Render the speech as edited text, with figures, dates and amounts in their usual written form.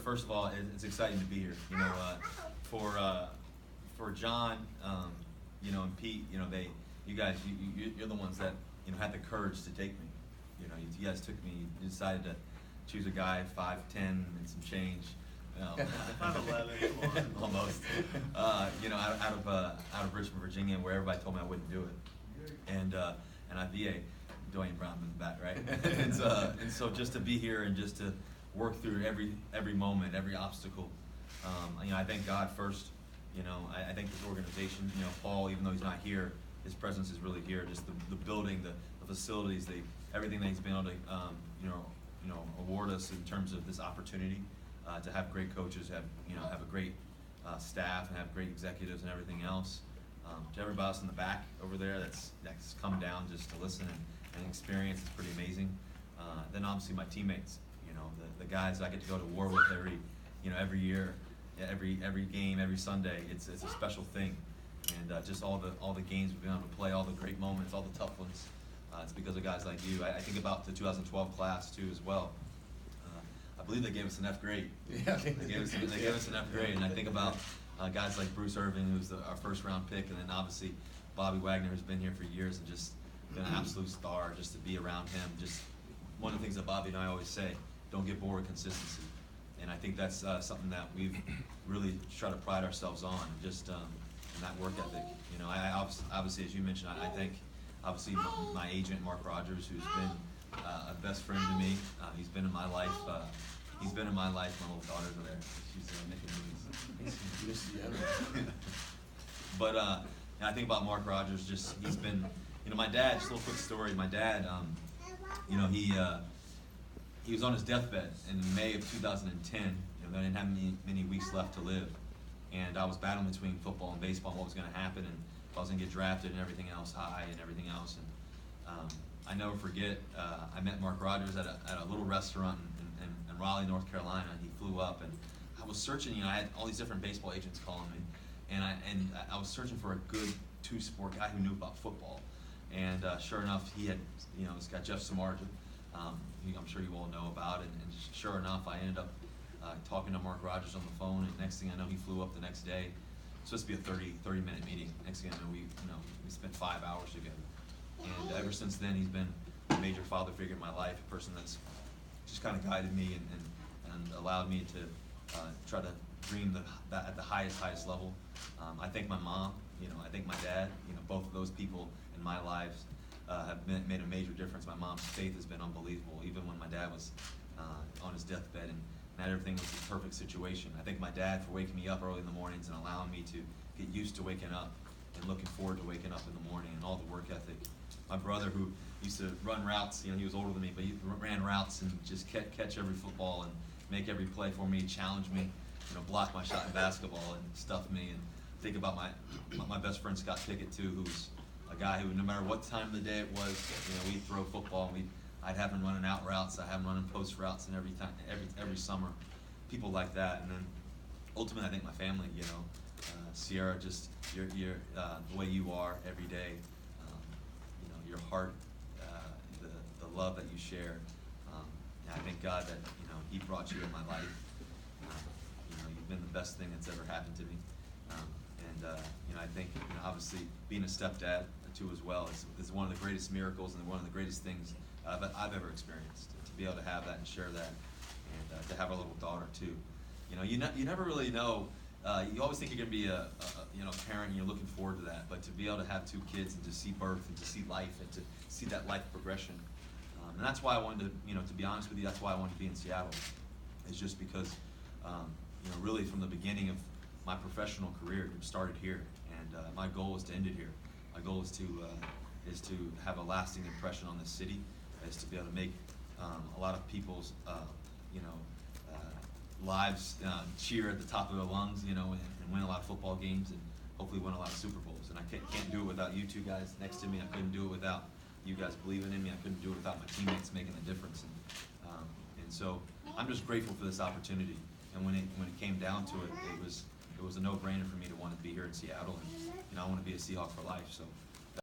first of all, it's exciting to be here. For John, and Pete, you guys, you're the ones that had the courage to take me. You guys took me. You decided to choose a guy 5'10" and some change. 5'11", come on. Almost. Out of Richmond, Virginia, where everybody told me I wouldn't do it, and I VA, Dwayne Brown in the back, right? and so just to be here and just to work through every moment, every obstacle. I thank God first. I think this organization, Paul, even though he's not here, his presence is really here. Just the building, the facilities, everything that he's been able to, award us in terms of this opportunity to have great coaches, have a great staff, and have great executives and everything else. To everybody else in the back over there that's come down just to listen and experience, it's pretty amazing. Then obviously my teammates, the guys I get to go to war with every year, every game, every Sunday. It's a special thing, and just all the games we've been able to play, all the great moments, all the tough ones. It's because of guys like you. I think about the 2012 class too as well. I believe they gave us an F grade. Yeah. They gave us an F grade, and I think about guys like Bruce Irving, who's our first round pick, and then obviously Bobby Wagner, who's been here for years and just been an absolute star. Just to be around him, just one of the things that Bobby and I always say: don't get bored with consistency. And I think that's something that we've really tried to pride ourselves on, just in that work ethic. I obviously, as you mentioned, I think obviously my agent Mark Rogers, who's been a best friend to me. He's been in my life. He's been in my life. My little daughter's over there. She's making movies. But I think about Mark Rogers. Just he's been, my dad. Just a little quick story. My dad, he was on his deathbed in May of 2010. They didn't have many weeks left to live, and I was battling between football and baseball, and what was going to happen, and if I was going to get drafted and everything else, and I never forget. I met Mark Rogers at a little restaurant in Raleigh, North Carolina, and he flew up, and I was searching. I had all these different baseball agents calling me, and I was searching for a good two-sport guy who knew about football, and sure enough, he had this guy Jeff Samardzija. I'm sure you all know about it, and sure enough, I ended up talking to Mark Rogers on the phone, and next thing I know, he flew up the next day. It's supposed to be a 30-minute meeting. Next thing I know, we spent 5 hours together, and ever since then, he's been a major father figure in my life, a person that's just kind of guided me and allowed me to try to dream at the highest level. I think my mom, I think my dad, both of those people in my lives have made a major difference. My mom's faith has been unbelievable, even when my dad was on his deathbed and not everything was a perfect situation. I thank my dad for waking me up early in the mornings and allowing me to get used to waking up and looking forward to waking up in the morning and all the work ethic. My brother, who used to run routes, he was older than me, but he ran routes and just catch every football and make every play for me, challenge me, block my shot in basketball and stuff me. And think about my best friend Scott Pickett too, who's a guy who, no matter what time of the day it was, we'd throw football and I'd have him running out routes, I'd have him running post routes, and every summer, people like that. And then ultimately, I think my family, Sierra, just you're the way you are every day, your heart, the love that you share. I thank God that He brought you in my life. You've been the best thing that's ever happened to me. I think obviously being a stepdad too as well is one of the greatest miracles and one of the greatest things I've ever experienced. To be able to have that and share that, and to have a little daughter too. You never really know. You always think you're going to be a parent and you're looking forward to that, but to be able to have two kids and to see birth and to see life and to see that life progression, and that's why I wanted to be honest with you, that's why I wanted to be in Seattle. It's just because really from the beginning of my professional career, it started here, and my goal is to end it here. My goal is to have a lasting impression on this city, is to be able to make a lot of people's lives cheer at the top of their lungs, and win a lot of football games and hopefully win a lot of Super Bowls. And I can't do it without you two guys next to me. I couldn't do it without you guys believing in me. I couldn't do it without my teammates making a difference. And so I'm just grateful for this opportunity. And when it came down to it, it was a no-brainer for me to want to be here in Seattle, and I want to be a Seahawk for life. So